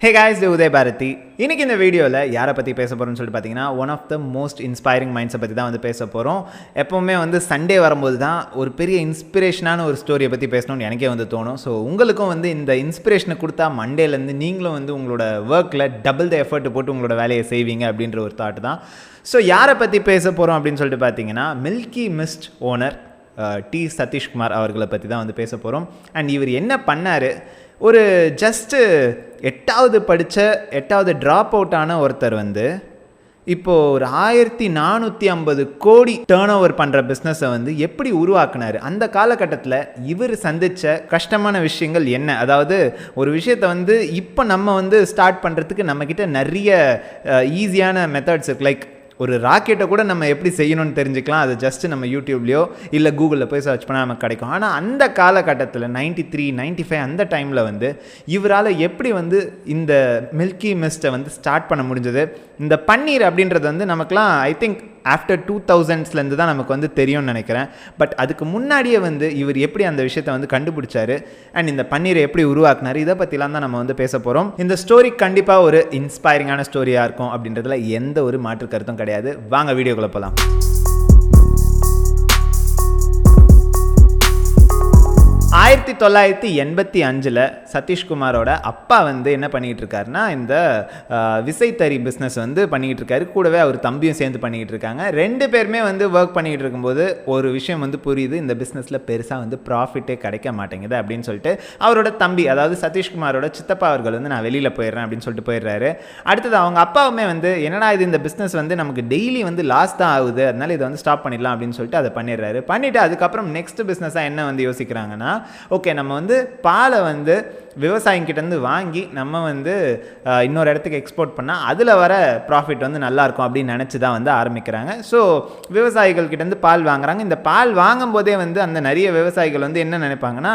Hey guys, இது Udaya Bharathi. இன்னைக்கு இந்த வீடியோவில் யாரை பற்றி பேச போகிறோம்னு சொல்லிட்டு பார்த்தீங்கன்னா one of the most inspiring மைண்ட்ஸை பற்றி தான் வந்து பேச போகிறோம். எப்போவுமே வந்து சண்டே வரும்போது தான் ஒரு பெரிய இன்ஸ்பிரேஷனான ஒரு ஸ்டோரியை பற்றி பேசணும்னு எனக்கே வந்து தோணும். ஸோ உங்களுக்கும் வந்து இந்த இன்ஸ்பிரேஷனை கொடுத்தா மண்டேலேருந்து நீங்களும் வந்து உங்களோட ஒர்க்கில் டபுள் த எஃபர்ட் போட்டு உங்களோட வேலையை செய்வீங்க அப்படின்ற ஒரு தாட் தான். ஸோ யாரை பற்றி பேச போகிறோம் அப்படின்னு சொல்லிட்டு பார்த்தீங்கன்னா milky mist owner Sathish Kumar அவர்களை பற்றி தான் வந்து பேச போகிறோம். அண்ட் இவர் என்ன பண்ணார், ஒரு ஜஸ்ட்டு 8வது ட்ராப் அவுட்டான ஒருத்தர் வந்து இப்போது ஒரு 1450 கோடி டேர்ன் ஓவர் பண்ணுற பிஸ்னஸை வந்து எப்படி உருவாக்குனார், அந்த காலகட்டத்தில் இவர் சந்தித்த கஷ்டமான விஷயங்கள் என்ன, அதாவது ஒரு விஷயத்தை வந்து இப்போ நம்ம வந்து ஸ்டார்ட் பண்ணுறதுக்கு நம்மக்கிட்ட நிறைய ஈஸியான மெத்தட்ஸ் இருக்குது. லைக் ஒரு ராக்கெட்டை கூட நம்ம எப்படி செய்யணும்னு தெரிஞ்சுக்கலாம், அது ஜஸ்ட்டு நம்ம யூடியூப்லேயோ இல்லை கூகுளில் போய் சர்ச் பண்ணால் நமக்கு கிடைக்கும். ஆனால் அந்த காலகட்டத்தில் 93, 95 அந்த டைமில் வந்து இவரால் எப்படி வந்து இந்த மில்கி மிஸ்ட்டை வந்து ஸ்டார்ட் பண்ண முடிஞ்சது. இந்த பன்னீர் அப்படின்றது வந்து நமக்குலாம் ஐ திங்க் ஆஃப்டர் 2000ஸ்லேருந்து தான் நமக்கு வந்து தெரியும்னு நினைக்கிறேன். பட் அதுக்கு முன்னாடியே வந்து இவர் எப்படி அந்த விஷயத்தை வந்து கண்டுபிடிச்சாரு அண்ட் இந்த பன்னீரை எப்படி உருவாக்குனார், இதை பற்றிலாம் தான் நம்ம வந்து பேச போகிறோம். இந்த ஸ்டோரி கண்டிப்பாக ஒரு இன்ஸ்பைரிங்கான ஸ்டோரியாக இருக்கும் அப்படின்றதுல எந்த ஒரு மாற்று கருத்தும் கிடையாது. வாங்க வீடியோக்குள்ள போகலாம். 1985 சதீஷ்குமாரோட அப்பா வந்து என்ன பண்ணிகிட்டு இருக்காருன்னா இந்த விசைத்தறி பிஸ்னஸ் வந்து பண்ணிக்கிட்டு இருக்காரு. கூடவே அவர் தம்பியும் சேர்ந்து பண்ணிக்கிட்டு இருக்காங்க. 2 பேருமே வந்து ஒர்க் பண்ணிக்கிட்டு இருக்கும்போது ஒரு விஷயம் வந்து புரியுது, இந்த பிஸ்னஸில் பெருசாக வந்து ப்ராஃபிட்டே கிடைக்க மாட்டேங்குது அப்படின்னு சொல்லிட்டு அவரோட தம்பி, அதாவது சதீஷ்குமாரோட சித்தப்பா அவர்கள் வந்து நான் வெளியில் போயிடுறேன் அப்படின்னு சொல்லிட்டு போயிடுறாரு. அடுத்தது அவங்க அப்பாவுமே வந்து என்னடா இது, இந்த பிஸ்னஸ் வந்து நமக்கு டெய்லி வந்து லாஸ் தான் ஆகுது, அதனால இதை வந்து ஸ்டாப் பண்ணிடலாம் அப்படின்னு சொல்லிட்டு அதை பண்ணிடுறாரு. பண்ணிவிட்டு அதுக்கப்புறம் நெக்ஸ்ட் பிஸ்னஸாக என்ன வந்து யோசிக்கிறாங்கன்னா, ஓகே நம்ம வந்து பாலை வந்து விவசாயிங்கிட்டேருந்து வாங்கி நம்ம வந்து இன்னொரு இடத்துக்கு எக்ஸ்போர்ட் பண்ணால் அதில் வர ப்ராஃபிட் வந்து நல்லாயிருக்கும் அப்படின்னு நினச்சி தான் வந்து ஆரம்பிக்கிறாங்க. ஸோ விவசாயிகள்கிட்டேருந்து பால் வாங்குறாங்க. இந்த பால் வாங்கும் போதே வந்து அந்த நிறைய விவசாயிகள் வந்து என்ன நினைப்பாங்கன்னா,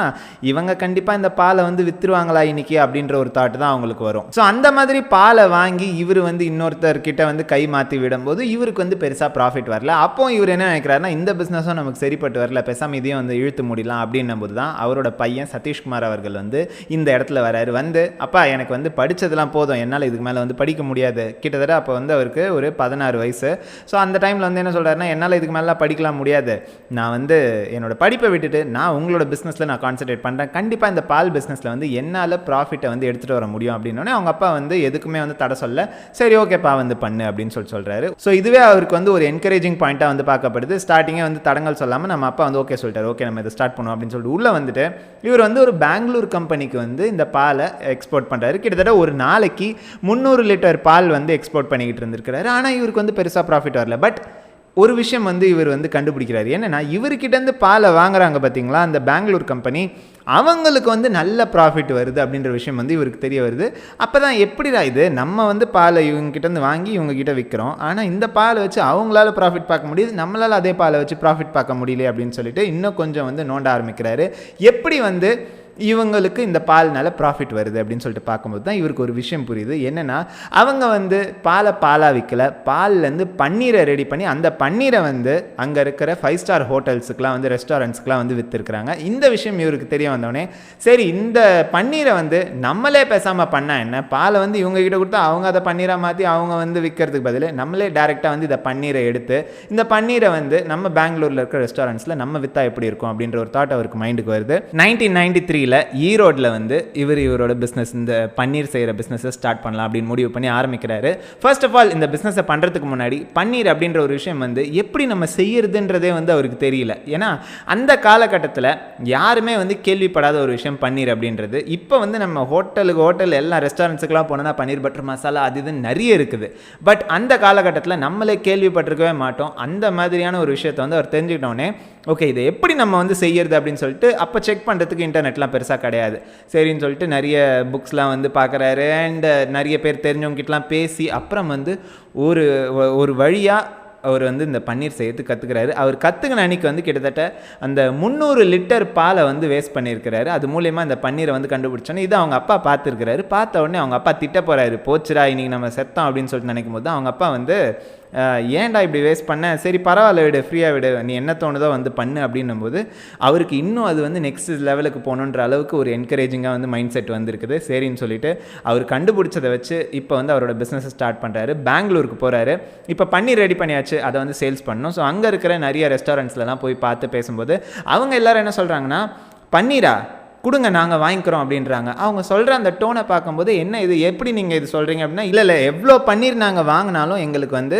இவங்க கண்டிப்பாக இந்த பாலை வந்து விற்றுருவாங்களா இன்னைக்கு அப்படின்ற ஒரு தாட் தான் அவங்களுக்கு வரும். ஸோ அந்த மாதிரி பாலை வாங்கி இவர் வந்து இன்னொருத்தர்கிட்ட வந்து கை மாற்றி விடும்போது இவருக்கு வந்து பெருசாக ப்ராஃபிட் வரல. அப்போ இவர் என்ன நினைக்கிறாருன்னா, இந்த பிஸ்னஸும் நமக்கு சரிப்பட்டு வரல, பேசாமல் இதையும் வந்து இழுத்து முடியலாம் அப்படின்னும் போது தான் அவரோட பையன் சதீஷ்குமார் அவர்கள் வந்து இந்த இடத்துல வராரு. வந்து அப்பா எனக்கு வந்து படித்ததெல்லாம் போதும், என்னால் இதுக்கு மேலே வந்து படிக்க முடியாது. கிட்டத்தட்ட அப்போ வந்து அவருக்கு ஒரு 16 வயசு. ஸோ அந்த டைமில் வந்து என்ன சொல்கிறாருன்னா, என்னால் இதுக்கு மேலாம் படிக்கலாம் முடியாது, நான் வந்து என்னோட படிப்பை விட்டுட்டு நான் உங்களோட பிஸ்னஸில் நான் கான்சன்ட்ரேட் பண்ணுறேன், கண்டிப்பாக இந்த பால் பிஸ்னஸில் வந்து என்னால் ப்ராஃபிட்டை வந்து எடுத்துகிட்டு வர முடியும் அப்படின்னோடனே அவங்க அப்பா வந்து எதுக்குமே வந்து தடை சொல்ல, சரி ஓகேப்பா வந்து பண்ணு அப்படின்னு சொல்கிறாரு. ஸோ இதுவே அவருக்கு வந்து ஒரு என்கரேஜிங் பாயிண்ட்டாக வந்து பார்க்கப்படுது. ஸ்டார்டிங்கே வந்து தடங்கள் சொல்லாமல் நம்ம அப்பா வந்து ஓகே சொல்லிட்டாரு, ஓகே நம்ம இதை ஸ்டார்ட் பண்ணுவோம் அப்படின்னு சொல்லிட்டு உள்ளே வந்துட்டு இவர் வந்து ஒரு பெங்களூர் கம்பெனிக்கு வந்து இந்த பாலை எக்ஸ்போர்ட் பண்ணுறாரு. கிட்டத்தட்ட ஒரு நாளைக்கு 300 லிட்டர் பால் வந்து எக்ஸ்போர்ட் பண்ணிக்கிட்டு இருந்திருக்கிறாரு. ஆனால் இவருக்கு வந்து பெருசாக ப்ராஃபிட் வரல. பட் ஒரு விஷயம் வந்து இவர் வந்து கண்டுபிடிக்கிறாரு, என்னென்னா இவர்கிட்டேருந்து பாலை வாங்குறாங்க பார்த்தீங்களா அந்த பெங்களூர் கம்பெனி, அவங்களுக்கு வந்து நல்ல ப்ராஃபிட் வருது அப்படின்ற விஷயம் வந்து இவருக்கு தெரிய வருது. அப்போ தான் எப்படிடா இது, நம்ம வந்து பாலை இவங்ககிட்டேருந்து வாங்கி இவங்ககிட்ட விற்கிறோம், ஆனால் இந்த பாலை வச்சு அவங்களால ப்ராஃபிட் பார்க்க முடியுது, நம்மளால் அதே பாலை வச்சு ப்ராஃபிட் பார்க்க முடியல அப்படின்னு சொல்லிட்டு இன்னும் கொஞ்சம் வந்து நோண்ட ஆரம்பிக்கிறாரு. எப்படி வந்து இவங்களுக்கு இந்த பால்னால ப்ராஃபிட் வருது அப்படின்னு சொல்லிட்டு பார்க்கும்போது தான் இவருக்கு ஒரு விஷயம் புரியுது. என்னென்னா அவங்க வந்து பாலாக விற்கல, பால்லேருந்து பன்னீரை ரெடி பண்ணி அந்த பன்னீரை வந்து அங்கே இருக்கிற 5 ஸ்டார் ஹோட்டல்ஸுக்கெலாம் வந்து ரெஸ்டாரண்ட்ஸ்க்கெலாம் வந்து விற்றுருக்குறாங்க. இந்த விஷயம் இவருக்கு தெரிய வந்தோடனே சரி இந்த பன்னீரை வந்து நம்மளே பேசாமல் பண்ணால் என்ன, பாலை வந்து இவங்ககிட்ட கொடுத்தா அவங்க அதை பன்னீராக மாற்றி அவங்க வந்து விற்கிறதுக்கு பதில் நம்மளே டேரெக்டாக வந்து இந்த பன்னீரை எடுத்து இந்த பன்னீரை வந்து நம்ம பெங்களூரில் இருக்கிற ரெஸ்டாரண்ட்ஸில் நம்ம விற்றா எப்படி இருக்கும் அப்படின்ற ஒரு தாட் அவருக்கு மைண்டுக்கு வருது. 1993 ஈரோடில் வந்து இவரோட பிஸ்னஸ், இந்த பன்னீர் செய்கிற பிஸ்னஸை ஸ்டார்ட் பண்ணலாம் அப்படின்னு முடிவு பண்ணி ஆரம்பிக்கிறாரு. ஃபர்ஸ்ட் ஆஃப் ஆல் இந்த பிஸ்னஸை பண்ணுறதுக்கு முன்னாடி பன்னீர் அப்படின்ற ஒரு விஷயம் வந்து எப்படி நம்ம செய்யறதுன்றதே வந்து அவருக்கு தெரியல. ஏன்னா அந்த காலகட்டத்தில் யாருமே வந்து கேள்விப்படாத ஒரு விஷயம் பன்னீர் அப்படின்றது. இப்போ வந்து நம்ம ஹோட்டல் எல்லா ரெஸ்டாரண்ட்ஸுக்கெலாம் போனோன்னா பன்னீர் பட்டர் மசாலா அது இது நிறைய இருக்குது. பட் அந்த காலகட்டத்தில் நம்மளே கேள்விப்பட்டிருக்கவே மாட்டோம். அந்த மாதிரியான ஒரு விஷயத்தை வந்து அவர் தெரிஞ்சுக்கிட்டோன்னே ஓகே இதை எப்படி நம்ம வந்து செய்யறது அப்படின்னு சொல்லிட்டு அப்போ செக் பண்ணுறதுக்கு இன்டர்நெட்லாம் பெருசாக கிடையாது. சரின்னு சொல்லிட்டு நிறைய புக்ஸ்லாம் வந்து பார்க்குறாரு. அண்ட் நிறைய பேர் தெரிஞ்சவங்ககிட்டலாம் பேசி அப்புறம் வந்து ஒரு வழியாக அவர் வந்து இந்த பன்னீர் செய்யறதுக்கு கற்றுக்கிறாரு. அவர் கற்றுக்கின அன்றைக்கி வந்து கிட்டத்தட்ட அந்த 300 லிட்டர் பாலை வந்து வேஸ்ட் பண்ணியிருக்கிறாரு. அது மூலயமா இந்த பன்னீரை வந்து கண்டுபிடிச்சோன்னே இது அவங்க அப்பா பார்த்துருக்கிறாரு. பார்த்த உடனே அவங்க அப்பா திட்ட போகிறாரு, போச்சுரா இன்னைக்கு நம்ம செத்தோம் அப்படின்னு சொல்லிட்டு நினைக்கும் போது அவங்க அப்பா வந்து ஏன்டா இப்படி வேஸ்ட் பண்ண, சரி பரவாயில்ல விடு, ஃப்ரீயாக விடு, நீ என்ன தோணுதோ வந்து பண்ணு அப்படின்னும்போது அவருக்கு இன்னும் அது வந்து நெக்ஸ்ட் லெவலுக்கு போகணுன்ற அளவுக்கு ஒரு என்கரேஜிங்காக வந்து மைண்ட் செட் வந்துருக்குது. சரின்னு சொல்லிட்டு அவர் கண்டுபிடிச்சதை வச்சு இப்போ வந்து அவரோட பிஸ்னஸை ஸ்டார்ட் பண்ணுறாரு. பெங்களூருக்கு போகிறாரு. இப்போ பன்னீர் ரெடி பண்ணியாச்சு, அதை வந்து சேல்ஸ் பண்ணணும். ஸோ அங்கே இருக்கிற நிறைய ரெஸ்டாரண்ட்ஸ்லாம் போய் பார்த்து பேசும்போது அவங்க எல்லாரும் என்ன சொல்கிறாங்கன்னா, பன்னீரா கொடுங்க நாங்கள் வாங்கிக்கிறோம் அப்படின்றாங்க. அவங்க சொல்கிற அந்த டோனை பார்க்கும்போது என்ன இது, எப்படி நீங்கள் இது சொல்கிறீங்க அப்படின்னா, இல்லை எவ்வளோ பன்னீர் நாங்கள் வாங்கினாலும் எங்களுக்கு வந்து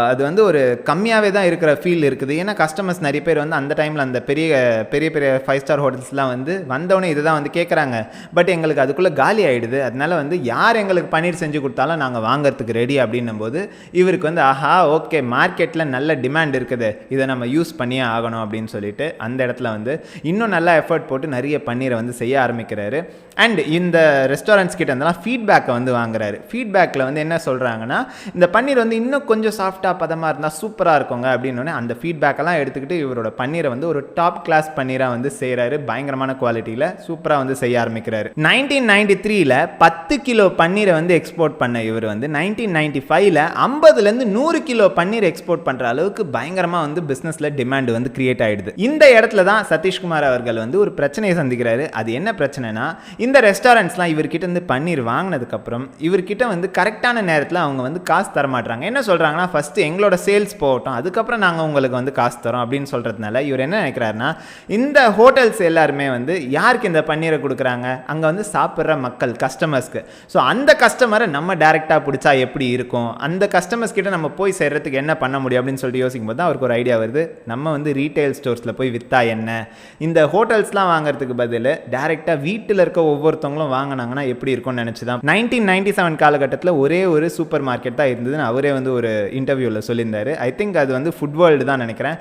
அது வந்து ஒரு கம்மியாகவே தான் இருக்கிற ஃபீல் இருக்குது. ஏன்னா கஸ்டமர்ஸ் நிறைய பேர் வந்து அந்த டைமில் அந்த பெரிய பெரிய பெரிய 5 ஸ்டார் ஹோட்டல்ஸ்லாம் வந்து வந்தவொடனே இதுதான் வந்து கேட்குறாங்க. பட் எங்களுக்கு அதுக்குள்ளே காலி ஆகிடுது. அதனால வந்து யார் எங்களுக்கு பன்னீர் செஞ்சு கொடுத்தாலும் நாங்கள் வாங்கிறதுக்கு ரெடி அப்படின்னும் போது இவருக்கு வந்து ஆஹா ஓகே, மார்க்கெட்டில் நல்ல டிமாண்ட் இருக்குது, இதை நம்ம யூஸ் பண்ணியே ஆகணும் அப்படின்னு சொல்லிட்டு அந்த இடத்துல வந்து இன்னும் நல்லா எஃபர்ட் போட்டு நிறைய பன்னீரை வந்து செய்ய ஆரம்பிக்கிறாரு. அண்ட் இந்த ரெஸ்டாரண்ட்ஸ் கிட்ட இருந்தெல்லாம் ஃபீட்பேக்கை வந்து வாங்குறாரு. ஃபீட்பேக்கில் வந்து என்ன சொல்கிறாங்கன்னா, இந்த பன்னீர் வந்து இன்னும் கொஞ்சம் சாஃப்டாக பதமாக இருந்தால் சூப்பராக இருக்குங்க அப்படின்னு அந்த ஃபீட்பேக்கெல்லாம் எடுத்துக்கிட்டு இவரோட பன்னீரை வந்து ஒரு டாப் கிளாஸ் பன்னீராக வந்து செய்கிறாரு. பயங்கரமான குவாலிட்டியில் சூப்பராக வந்து செய்ய ஆரம்பிக்கிறாரு. 1993 10 கிலோ பன்னீரை வந்து எக்ஸ்போர்ட் பண்ண இவர் வந்து 1995 50லேருந்து 100 கிலோ பன்னீர் எக்ஸ்போர்ட் பண்ணுற அளவுக்கு பயங்கரமாக வந்து பிஸ்னஸில் டிமாண்ட் வந்து கிரியேட் ஆகிடுது. இந்த இடத்துல தான் சதீஷ்குமார் அவர்கள் வந்து ஒரு பிரச்சனையை சந்திக்கிறாரு. அது என்ன பிரச்சனைனா, இந்த ரெஸ்டாரண்ட்ஸ்லாம் இவர்கிட்ட இருந்து பன்னீர் வாங்கினதுக்கப்புறம் இவர்கிட்ட வந்து கரெக்டான நேரத்தில் அவங்க வந்து காசு தர மாட்டாங்க. என்ன சொல்கிறாங்கன்னா, ஃபஸ்ட்டு எங்களோட சேல்ஸ் போகட்டும், அதுக்கப்புறம் நாங்கள் உங்களுக்கு வந்து காசு தரோம் அப்படின்னு சொல்கிறதுனால இவர் என்ன நினைக்கிறாருன்னா, இந்த ஹோட்டல்ஸ் எல்லாருமே வந்து யாருக்கு இந்த பன்னீரை கொடுக்குறாங்க, அங்கே வந்து சாப்பிட்ற மக்கள் கஸ்டமர்ஸ்க்கு. ஸோ அந்த கஸ்டமரை நம்ம டேரெக்டாக பிடிச்சா எப்படி இருக்கும், அந்த கஸ்டமர்ஸ் கிட்ட நம்ம போய் சேர்றதுக்கு என்ன பண்ண முடியும் அப்படின்னு சொல்லிட்டு யோசிக்கும் போது தான் அவருக்கு ஒரு ஐடியா வருது. நம்ம வந்து ரீட்டைல் ஸ்டோர்ஸில் போய் விற்றா என்ன, இந்த ஹோட்டல்ஸ்லாம் வாங்குறதுக்கு பதில் டைரெக்டாக வீட்டில் இருக்க ஒவ்வொருத்தவங்களும் வாங்கினாங்கன்னா எப்படி இருக்கும்னு நினச்சி தான் 1997 காலகட்டத்தில் ஒரே ஒரு சூப்பர் மார்க்கெட் தான் இருந்ததுன்னு அவரே வந்து ஒரு இன்டர்வியூவில் சொல்லியிருந்தார். ஐ திங்க் அது வந்து ஃபுட் வேர்ல்டு தான் நினைக்கிறேன்.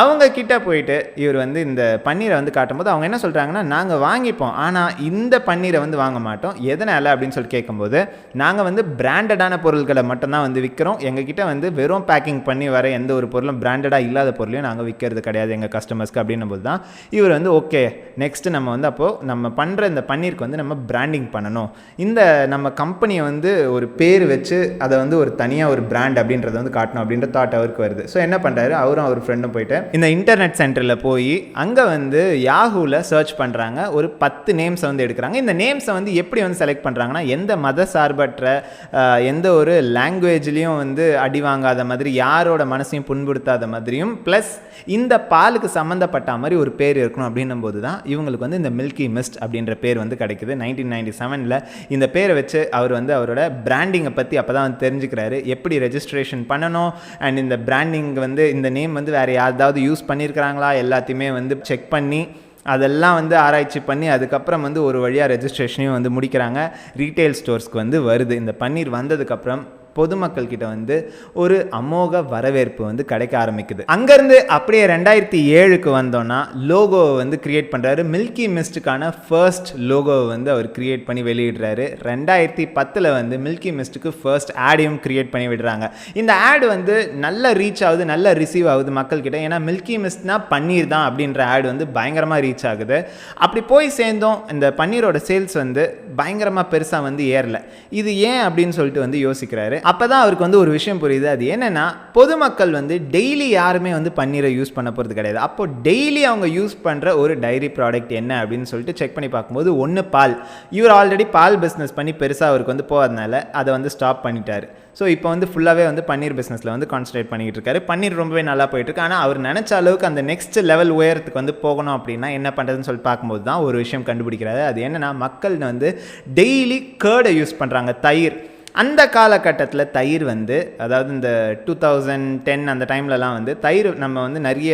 அவங்க கிட்ட போயிட்டு இவர் வந்து இந்த பன்னீரை வந்து காட்டும்போது அவங்க என்ன சொல்கிறாங்கன்னா, நாங்கள் வாங்கிப்போம், ஆனால் இந்த பன்னீரை வந்து வாங்க மாட்டோம். எதனால் அப்படின்னு சொல்லி கேட்கும்போது, நாங்கள் வந்து பிராண்டடான பொருட்களை மட்டும்தான் வந்து விற்கிறோம். எங்ககிட்ட வந்து வெறும் பேக்கிங் பண்ணி வர எந்த ஒரு பொருளும் பிராண்டடாக இல்லாத பொருளையும் நாங்கள் விற்கிறது கிடையாது எங்கள் கஸ்டமர்ஸ்க்கு அப்படின்னும் போது தான் இவர் வந்து ஓகே நெக்ஸ்ட்டு நம்ம வந்து அப்போது நம்ம பண்ணுற இந்த பன்னீருக்கு வந்து நம்ம பிராண்டிங் பண்ணணும், இந்த நம்ம கம்பெனியை வந்து ஒரு பேர் வச்சு அதை வந்து ஒரு தனியாக ஒரு பிராண்ட் அப்படின்றத வந்து காட்டணும் அப்படின்ற தாட் அவருக்கு வருது. ஸோ என்ன பண்ணுறாரு, அவரும் அவர் ஃப்ரெண்டும் போயிட்டு இந்த இன்டர்நெட் சென்டரில் போய் அங்கே வந்து யாஹூவில் சர்ச் பண்ணுறாங்க. ஒரு 10 நேம்ஸை வந்து எடுக்கிறாங்க. இந்த நேம்ஸை வந்து எப்படி வந்து செலக்ட் பண்ணுறாங்கன்னா, எந்த மத சார்பற்ற எந்த ஒரு லாங்குவேஜ்லேயும் வந்து அடி வாங்காத மாதிரி, யாரோட மனசையும் புண்படுத்தாத மாதிரியும், ப்ளஸ் இந்த பாலுக்கு சம்மந்தப்பட்ட மாதிரி ஒரு பேர் இருக்கணும் அப்படின்னும் போது தான் இவங்களுக்கு வந்து இந்த மில்கி மிஸ்ட் அப்படின்ற பேர் வந்து கிடைக்குது. 1997 இந்த பேரை வச்சு அவர் வந்து அவரோட பிராண்டிங்கை பற்றி அப்போ தான் வந்து தெரிஞ்சுக்கிறாரு, எப்படி ரெஜிஸ்ட்ரேஷன் பண்ணணும். அண்ட் இந்த பிராண்டிங் வந்து இந்த நேம் வந்து வேறு யாராவது யூஸ் பண்ணியிருக்கிறாங்களா எல்லாத்தையுமே வந்து செக் பண்ணி அதெல்லாம் வந்து ஆராய்ச்சி பண்ணி அதுக்கப்புறம் வந்து ஒரு வழியாக ரெஜிஸ்ட்ரேஷனையும் வந்து முடிக்கிறாங்க. ரீட்டைல் ஸ்டோர்ஸ்க்கு வந்து வருது. இந்த பன்னீர் வந்ததுக்கப்புறம் பொதுமக்கள் கிட்ட வந்து ஒரு அமோக வரவேற்பு வந்து கிடைக்க ஆரம்பிக்குது. அங்கேருந்து அப்படியே 2007க்கு வந்தோன்னா லோகோவை வந்து கிரியேட் பண்ணுறாரு. மில்கி மிஸ்ட்டுக்கான ஃபர்ஸ்ட் லோகோவை வந்து அவர் கிரியேட் பண்ணி வெளியிடுறாரு. 2010 வந்து மில்கி மிஸ்ட்டுக்கு ஃபர்ஸ்ட் ஆடையும் கிரியேட் பண்ணி விடுறாங்க. இந்த ஆடு வந்து நல்ல ரீச் ஆகுது, நல்ல ரிசீவ் ஆகுது மக்கள்கிட்ட. ஏன்னா மில்கி மிஸ்ட்னா பன்னீர் தான் அப்படின்ற ஆடு வந்து பயங்கரமாக ரீச் ஆகுது. அப்படி போய் சேர்ந்தோம், இந்த பன்னீரோட சேல்ஸ் வந்து பயங்கரமாக பெருசாக வந்து ஏறல. இது ஏன் அப்படின்னு சொல்லிட்டு வந்து யோசிக்கிறாரு. அப்போ தான் அவருக்கு வந்து ஒரு விஷயம் புரியுது. அது என்னென்னா, பொதுமக்கள் வந்து டெய்லி யாருமே வந்து பன்னீரை யூஸ் பண்ண போகிறது கிடையாது. அப்போ டெய்லி அவங்க யூஸ் பண்ணுற ஒரு டைரி ப்ராடக்ட் என்ன அப்படின்னு சொல்லிட்டு செக் பண்ணி பார்க்கும்போது, ஒன்று பால். இவர் ஆல்ரெடி பால் பிஸ்னஸ் பண்ணி பெருசாக அவருக்கு வந்து போகிறதுனால அதை வந்து ஸ்டாப் பண்ணிட்டார். ஸோ இப்போ வந்து ஃபுல்லாகவே வந்து பன்னீர் பிஸ்னஸில் வந்து கான்சன்ட்ரேட் பண்ணிகிட்டு இருக்காரு. பன்னீர் ரொம்பவே நல்லா போயிட்டுருக்கு. ஆனால் அவர் நினச்ச அளவுக்கு அந்த நெக்ஸ்ட் லெவல் உயரத்துக்கு வந்து போகணும் அப்படின்னா என்ன பண்ணுறதுன்னு சொல்லி பார்க்கும்போது தான் ஒரு விஷயம் கண்டுபிடிக்கிறாரு. அது என்னென்னா, மக்கள் வந்து டெய்லி கேர்டை யூஸ் பண்ணுறாங்க, தயிர். அந்த காலகட்டத்தில் தயிர் வந்து, அதாவது இந்த 2010 அந்த டைம்லலாம் வந்து தயிர் நம்ம வந்து நிறைய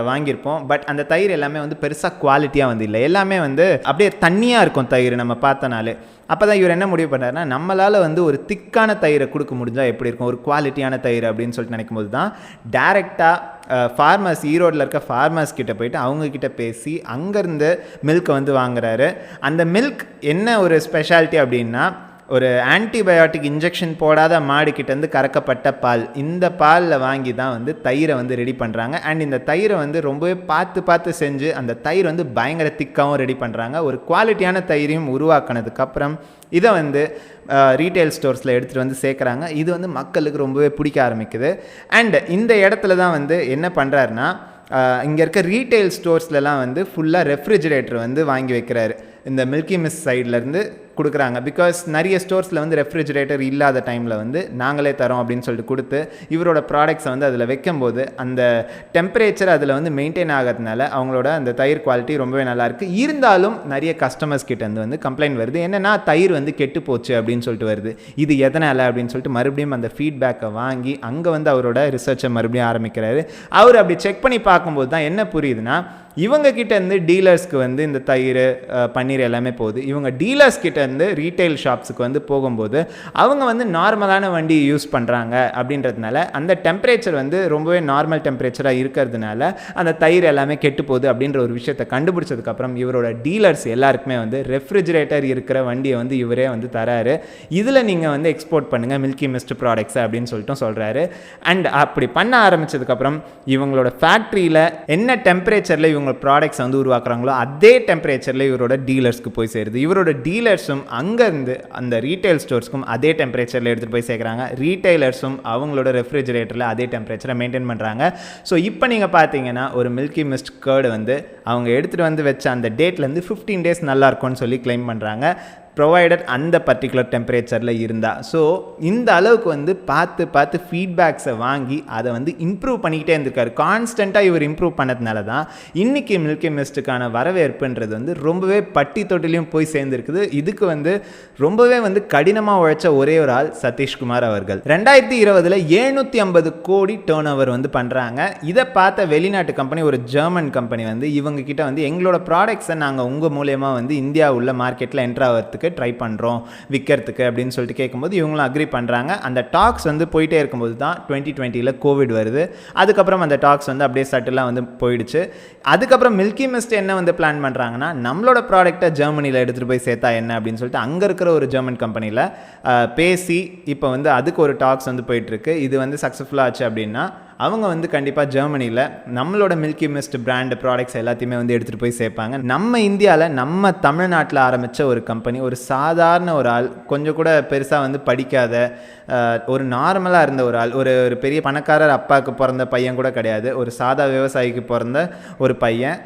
வாங்கியிருப்போம். பட் அந்த தயிர் எல்லாமே வந்து பெருசாக குவாலிட்டியாக வந்து இல்லை, எல்லாமே வந்து அப்படியே தண்ணியாக இருக்கும் தயிர் நம்ம பார்த்தனாலே. அப்போ தான் இவர் என்ன முடிவு பண்ணாருன்னா, நம்மளால் வந்து ஒரு திக்கான தயிரை கொடுக்க முடிஞ்சால் எப்படி இருக்கும், ஒரு குவாலிட்டியான தயிர் அப்படின்னு சொல்லிட்டு நினைக்கும் போது தான் டேரெக்டாக ஃபார்மர்ஸ், ஈரோடில் இருக்க ஃபார்மர்ஸ் கிட்ட போயிட்டு அவங்கக்கிட்ட பேசி அங்கேருந்து மில்கை வந்து வாங்குறாரு. அந்த மில்க் என்ன ஒரு ஸ்பெஷாலிட்டி அப்படின்னா, ஒரு ஆன்டிபயோட்டிக் இன்ஜெக்ஷன் போடாத மாடுக்கிட்டேருந்து கறக்கப்பட்ட பால், இந்த பாலில் வாங்கி தான் வந்து தயிரை வந்து ரெடி பண்ணுறாங்க. அண்ட் இந்த தயிரை வந்து ரொம்பவே பார்த்து செஞ்சு அந்த தயிர் வந்து பயங்கர திக்காகவும் ரெடி பண்ணுறாங்க. ஒரு குவாலிட்டியான தயிரையும் உருவாக்கினதுக்கப்புறம் இதை வந்து ரீட்டைல் ஸ்டோர்ஸில் எடுத்துகிட்டு வந்து சேர்க்குறாங்க. இது வந்து மக்களுக்கு ரொம்பவே பிடிக்க ஆரம்பிக்குது. அண்ட் இந்த இடத்துல தான் வந்து என்ன பண்ணுறாருன்னா, இங்கே இருக்க ரீட்டைல் ஸ்டோர்ஸ்லலாம் வந்து ஃபுல்லாக ரெஃப்ரிஜிரேட்டர் வந்து வாங்கி வைக்கிறாரு. இந்த மில்கி மிஸ்ட் சைட்லேருந்து கொடுக்குறாங்க. பிகாஸ் நிறைய ஸ்டோர்ஸில் வந்து ரெஃப்ரிஜிரேட்டர் இல்லாத டைமில் வந்து நாங்களே தரோம் அப்படின்னு சொல்லிட்டு கொடுத்து இவரோட ப்ராடக்ட்ஸை வந்து அதில் வைக்கும்போது அந்த டெம்பரேச்சர் அதில் வந்து மெயின்டைன் ஆகிறதுனால அவங்களோட அந்த தயிர் குவாலிட்டி ரொம்பவே நல்லாயிருக்கு. இருந்தாலும் நிறைய கஸ்டமர்ஸ் கிட்டேருந்து வந்து கம்ப்ளைண்ட் வருது, என்னென்னா தயிர் வந்து கெட்டு போச்சு அப்படின்னு சொல்லிட்டு வருது. இது எதனால் அப்படின்னு சொல்லிட்டு மறுபடியும் அந்த ஃபீட்பேக்கை வாங்கி அங்கே வந்து அவரோட ரிசர்ச்சை மறுபடியும் ஆரம்பிக்கிறாரு. அவர் அப்படி செக் பண்ணி பார்க்கும்போது தான் என்ன புரியுதுன்னா, இவங்க கிட்டேருந்து டீலர்ஸ்க்கு வந்து இந்த தயிர் பன்னீர் எல்லாமே போகுது. இவங்க டீலர்ஸ் கிட்டேருந்து ரீட்டைல் ஷாப்ஸுக்கு வந்து போகும்போது அவங்க வந்து நார்மலான வண்டி யூஸ் பண்ணுறாங்க அப்படின்றதுனால அந்த டெம்பரேச்சர் வந்து ரொம்பவே நார்மல் டெம்பரேச்சராக இருக்கிறதுனால அந்த தயிர் எல்லாமே கெட்டு போகுது அப்படின்ற ஒரு விஷயத்தை கண்டுபிடிச்சதுக்கப்புறம் இவரோட டீலர்ஸ் எல்லாருக்குமே வந்து ரெஃப்ரிஜிரேட்டர் இருக்கிற வண்டியை வந்து இவரே வந்து தராரு. இதில் நீங்கள் வந்து எக்ஸ்போர்ட் பண்ணுங்கள் மில்கி மிஸ்ட் ப்ராடக்ட்ஸ் அப்படின்னு சொல்லிட்டு சொல்கிறாரு. அண்ட் அப்படி பண்ண ஆரம்பித்ததுக்கப்புறம் இவங்களோட ஃபேக்ட்ரியில் என்ன டெம்பரேச்சரில் இவங்க ப்ராடக்ட்ஸ் வந்து உருவாக்குறாங்களோ அதே டெம்பரேச்சரில் இவரோட டீலர்ஸ்க்கு போய் சேருது. இவரோட டீலர்ஸும் அங்கேருந்து அந்த ரீட்டைல் ஸ்டோர்ஸ்க்கும் அதே டெம்பரேச்சரில் எடுத்துகிட்டு போய் சேர்க்குறாங்க. ரீட்டைலர்ஸும் அவங்களோட ரெஃப்ரிஜிரேட்டரில் அதே டெம்பரேச்சரை மெயின்டைன் பண்ணுறாங்க. ஸோ இப்போ நீங்கள் பார்த்தீங்கன்னா ஒரு மில்கி மிஸ்ட் கர்டு வந்து அவங்க எடுத்துகிட்டு வந்து வச்ச அந்த டேட்லேருந்து 15 days நல்லாயிருக்கும்னு சொல்லி கிளைம் பண்ணுறாங்க, ப்ரொவைடட் அந்த பர்டிகுலர் டெம்பரேச்சரில் இருந்தால். ஸோ இந்த அளவுக்கு வந்து பார்த்து ஃபீட்பேக்ஸை வாங்கி அதை வந்து இம்ப்ரூவ் பண்ணிக்கிட்டே இருந்திருக்காரு. கான்ஸ்டண்ட்டாக இவர் இம்ப்ரூவ் பண்ணதுனால தான் இன்றைக்கி மில்கி மிஸ்ட்டுக்கான வரவேற்புன்றது வந்து ரொம்பவே பட்டி தொட்டிலையும் போய் சேர்ந்துருக்குது. இதுக்கு வந்து ரொம்பவே வந்து கடினமாக உழைச்ச ஒரே ஒரு ஆள் சதீஷ்குமார் அவர்கள். 2020 750 கோடி டர்ன் ஓவர் வந்து பண்ணுறாங்க. இதை பார்த்த வெளிநாட்டு கம்பெனி, ஒரு ஜெர்மன் கம்பெனி வந்து இவங்க கிட்ட வந்து எங்களோட ப்ராடக்ட்ஸை நாங்கள் உங்கள் மூலயமா வந்து இந்தியா உள்ள மார்க்கெட்டில் என்ட்ரு ஆகிறதுக்கு ட்ரை பண்ணுறோம் விற்கிறதுக்கு அப்படின்னு சொல்லிட்டு கேட்கும்போது இவங்களும் அக்ரி பண்ணுறாங்க. அந்த டாக்ஸ் வந்து போயிட்டே இருக்கும்போது தான் 2020 கோவிட் வருது. அதுக்கப்புறம் அந்த டாக்ஸ் வந்து அப்படியே சட்டிலாக வந்து போயிடுச்சு. அதுக்கப்புறம் மில்கி மிஸ்ட் என்ன வந்து பிளான் பண்ணுறாங்கன்னா, நம்மளோட ப்ராடக்டை ஜெர்மனியில் எடுத்துகிட்டு போய் சேர்த்தா என்ன அப்படின்னு சொல்லிட்டு அங்கே இருக்கிற ஒரு ஜெர்மன் கம்பெனியில் பேசி இப்போ வந்து அதுக்கு ஒரு டாக்ஸ் வந்து போயிட்டுருக்கு. இது வந்து சக்ஸஸ்ஃபுல்லாக ஆச்சு அப்படின்னா அவங்க வந்து கண்டிப்பாக ஜெர்மனியில் நம்மளோட மில்கி மிஸ்ட் பிராண்ட் ப்ராடக்ட்ஸ் எல்லாத்தையுமே வந்து எடுத்துகிட்டு போய் சேர்ப்பாங்க. நம்ம இந்தியாவில் நம்ம தமிழ்நாட்டில் ஆரம்பித்த ஒரு கம்பெனி, ஒரு சாதாரண ஒரு ஆள், கொஞ்சம் கூட பெருசாக வந்து படிக்காத ஒரு நார்மலாக இருந்த ஒரு ஆள், ஒரு பெரிய பணக்காரர் அப்பாவுக்கு பிறந்த பையன் கூட கிடையாது, ஒரு சாதா விவசாயிக்கு பிறந்த ஒரு பையன்.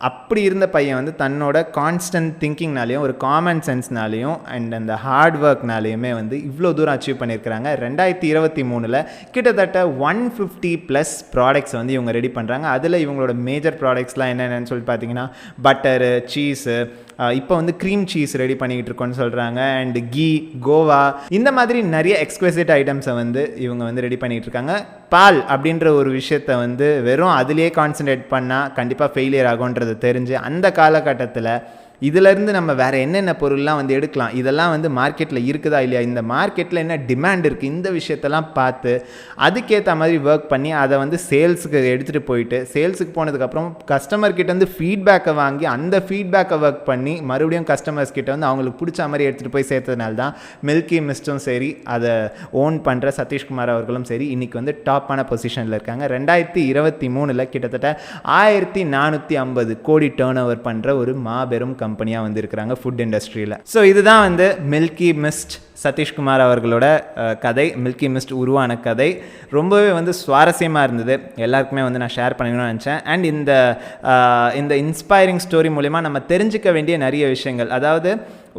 அப்படி இருந்த பையன் வந்து தன்னோட கான்ஸ்டன்ட் திங்கிங்னாலையும் ஒரு காமன் சென்ஸ்னாலையும் அண்ட் அந்த ஹார்ட் ஒர்க்னாலையுமே வந்து இவ்வளோ தூரம் அச்சீவ் பண்ணியிருக்கிறாங்க. 2023 கிட்டத்தட்ட 150+ ப்ராடக்ட்ஸ் வந்து இவங்க ரெடி பண்ணுறாங்க. அதில் இவங்களோட மேஜர் ப்ராடக்ட்ஸ்லாம் என்னென்னு சொல்லி பார்த்தீங்கன்னா பட்டரு, சீஸு, இப்போ வந்து க்ரீம் சீஸ் ரெடி பண்ணிக்கிட்டு இருக்கோன்னு சொல்கிறாங்க. அண்ட் கீ, கோவா, இந்த மாதிரி நிறைய எக்ஸ்குவசிட் ஐட்டம்ஸை வந்து இவங்க வந்து ரெடி பண்ணிகிட்டு இருக்காங்க. பால் அப்படின்ற ஒரு விஷயத்தை வந்து வெறும் அதிலே கான்சன்ட்ரேட் பண்ணால் கண்டிப்பாக ஃபெயிலியர் ஆகுன்றது தெரிஞ்சு அந்த காலகட்டத்தில் இதிலேருந்து நம்ம வேறு என்னென்ன பொருள்லாம் வந்து எடுக்கலாம், இதெல்லாம் வந்து மார்க்கெட்டில் இருக்குதா இல்லையா, இந்த மார்க்கெட்டில் என்ன டிமாண்ட் இருக்குது, இந்த விஷயத்தெல்லாம் பார்த்து அதுக்கேற்ற மாதிரி ஒர்க் பண்ணி அதை வந்து சேல்ஸுக்கு எடுத்துகிட்டு போயிட்டு சேல்ஸுக்கு போனதுக்கப்புறம் கஸ்டமர்கிட்ட ஃபீட்பேக்கை வாங்கி அந்த ஃபீட்பேக்கை ஒர்க் பண்ணி மறுபடியும் கஸ்டமர்ஸ் கிட்ட வந்து அவங்களுக்கு பிடிச்ச மாதிரி எடுத்துகிட்டு போய் சேர்த்ததுனால தான் மில்கி மிஸ்டும் சரி, அதை ஓன் பண்ணுற சதீஷ்குமார் அவர்களும் சரி இன்றைக்கி வந்து டாப்பான பொசிஷனில் இருக்காங்க. 2023 கிட்டத்தட்ட 1450 கோடி டர்ன் ஓவர் பண்ணுற ஒரு மாபெரும் கம்பெனியாக வந்து இருக்கிறாங்க ஃபுட் இண்டஸ்ட்ரியில். ஸோ இதுதான் வந்து மில்கி மிஸ்ட் சதீஷ்குமார் அவர்களோட கதை, மில்கி மிஸ்ட் உருவான கதை. ரொம்பவே வந்து சுவாரஸ்யமாக இருந்தது, எல்லாருக்குமே வந்து நான் ஷேர் பண்ணிக்கணும்னு நினச்சேன். அண்ட் இந்த இன்ஸ்பைரிங் ஸ்டோரி மூலிமா நம்ம தெரிஞ்சிக்க வேண்டிய நிறைய விஷயங்கள், அதாவது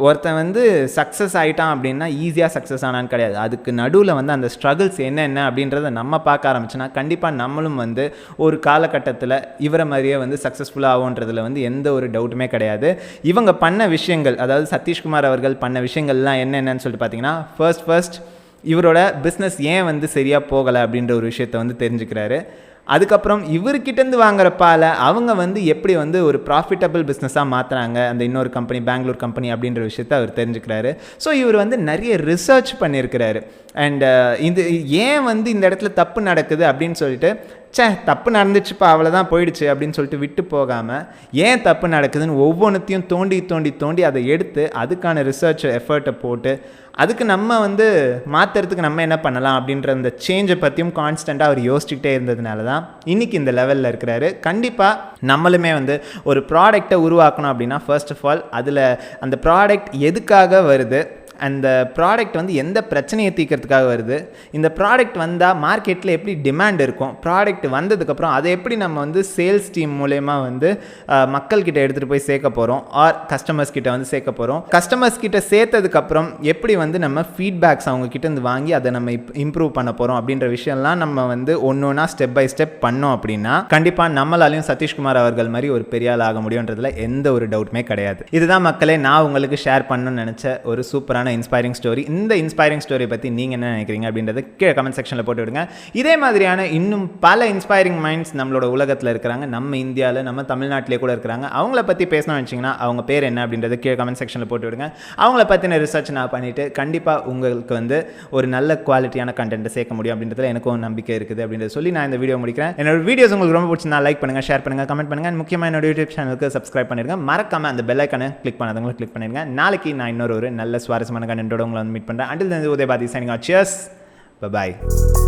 ஒருத்தன் வந்து சக்ஸஸ் ஆகிட்டான் அப்படின்னா ஈஸியாக சக்ஸஸ் ஆனான்னு கிடையாது. அதுக்கு நடுவில் வந்து அந்த ஸ்ட்ரகிள்ஸ் என்னென்ன அப்படின்றத நம்ம பார்க்க ஆரம்பிச்சோன்னா கண்டிப்பாக நம்மளும் வந்து ஒரு காலகட்டத்தில் இவரை மாதிரியே வந்து சக்ஸஸ்ஃபுல்லாக ஆகுன்றதுல வந்து எந்த ஒரு டவுட்டுமே கிடையாது. இவங்க பண்ண விஷயங்கள், அதாவது சதீஷ்குமார் அவர்கள் பண்ண விஷயங்கள்லாம் என்னென்னு சொல்லிட்டு பார்த்தீங்கன்னா, ஃபர்ஸ்ட் இவரோட பிஸ்னஸ் ஏன் வந்து சரியாக போகலை அப்படின்ற ஒரு விஷயத்தை வந்து தெரிஞ்சுக்கிறாரு. அதுக்கப்புறம் இவர்கிட்டேருந்து வாங்குற பாலை அவங்க வந்து எப்படி வந்து ஒரு ப்ராஃபிட்டபிள் பிஸ்னஸாக மாற்றுறாங்க, அந்த இன்னொரு கம்பெனி, பெங்களூர் கம்பெனி அப்படின்ற விஷயத்தை அவர் தெரிஞ்சுக்கிறாரு. ஸோ இவர் வந்து நிறைய ரிசர்ச் பண்ணியிருக்கிறாரு. அண்ட் இது ஏன் வந்து இந்த இடத்துல தப்பு நடக்குது அப்படின்னு சொல்லிட்டு தப்பு நடந்துச்சுப்பா அவ்வளோதான் போயிடுச்சு அப்படின்னு சொல்லிட்டு விட்டு போகாமல் ஏன் தப்பு நடக்குதுன்னு ஒவ்வொன்றத்தையும் தோண்டி அதை எடுத்து அதுக்கான ரிசர்ச் எஃபர்ட்டை போட்டு அதுக்கு நம்ம வந்து மாற்றுறதுக்கு நம்ம என்ன பண்ணலாம் அப்படின்ற அந்த சேஞ்சை பற்றியும் கான்ஸ்டண்ட்டாக அவர் யோசிச்சுக்கிட்டே இருந்ததுனால தான் இன்றைக்கி இந்த லெவலில் இருக்கிறாரு. கண்டிப்பாக நம்மளுமே வந்து ஒரு ப்ராடக்டை உருவாக்கணும் அப்படின்னா ஃபர்ஸ்ட் ஆஃப் ஆல் அதில் அந்த ப்ராடக்ட் எதுக்காக வருது, அந்த ப்ராடக்ட் வந்து எந்த பிரச்சனையை தீர்க்கறதுக்காக வருது, இந்த ப்ராடக்ட் வந்தால் மார்க்கெட்டில் எப்படி டிமாண்ட் இருக்கும், ப்ராடக்ட் வந்ததுக்கப்புறம் அதை எப்படி நம்ம வந்து சேல்ஸ் டீம் மூலயமா வந்து மக்கள்கிட்ட எடுத்துகிட்டு போய் சேர்க்க போகிறோம் ஆர் கஸ்டமர்ஸ் கிட்ட வந்து சேர்க்க போகிறோம், கஸ்டமர்ஸ் கிட்ட சேர்த்ததுக்கப்புறம் எப்படி வந்து நம்ம ஃபீட்பேக்ஸ் அவங்கக்கிட்ட இருந்து வாங்கி அதை நம்ம இம்ப்ரூவ் பண்ண போகிறோம் அப்படின்ற விஷயம்லாம் நம்ம வந்து ஒன்று ஒன்றா ஸ்டெப் பை ஸ்டெப் பண்ணோம் அப்படின்னா கண்டிப்பாக நம்மளாலையும் சதீஷ்குமார் அவர்கள் மாதிரி ஒரு பெரிய ஆள் ஆக முடியுன்றதுல எந்த ஒரு டவுட்டுமே கிடையாது. இதுதான் மக்களே நான் உங்களுக்கு ஷேர் பண்ணணும்னு நினச்ச ஒரு சூப்பரான இன்ஸ்பைரிங் ஸ்டோரி. இந்த இன்ஸ்பைரிங் ஸ்டோரி பற்றி நீங்கள் என்ன நினைக்கிறீங்க அப்படின்றத கீழே கமெண்ட் செக்ஷனில் போட்டு விடுங்க. இதே மாதிரியான இன்னும் பல இன்ஸ்பைரிங் மைண்ட்ஸ் நம்மளோட உலகத்தில் இருக்கிறாங்க, நம்ம இந்தியாவில் நம்ம தமிழ்நாட்டிலே கூட இருக்கிறாங்க. அவங்கள பற்றி பேசணும்னு வச்சிங்கன்னா அவங்க பேர் என்ன அப்படின்றத கீழே கமெண்ட் செக்ஷனில் போட்டு விடுங்க. அவங்கள பற்றின ரிசர்ச் நான் பண்ணிவிட்டு கண்டிப்பாக உங்களுக்கு வந்து ஒரு நல்ல குவாலிட்டியான கண்டென்ட்டை சேர்க்க முடியும் அப்படின்றதுல எனக்கும் நம்பிக்கை இருக்குது அப்படின்றத சொல்லி நான் இந்த வீடியோ முடிக்கிறேன். என்னோட வீடியோஸ் உங்களுக்கு ரொம்ப பிடிச்சிருந்தா லைக் பண்ணுங்கள், ஷேர் பண்ணுங்கள், கமெண்ட் பண்ணுங்கள். முக்கியமாக என்னோட யூடியூப் சேனலுக்கு சப்ஸ்கிரைப் பண்ணிடுங்க. மறக்காமல் அந்த பெல் ஐக்கானை கிளிக் பண்ணாதவங்களும் கிளிக் பண்ணிடுங்க. நாளைக்கு நான் இன்னொரு நல்ல சுவாரஸ்யமான கண்டென்ட்டோட உங்களை வந்து மீட் பண்ணுறேன். Until then, Udaya Bharathi signing out. Cheers. Bye-bye.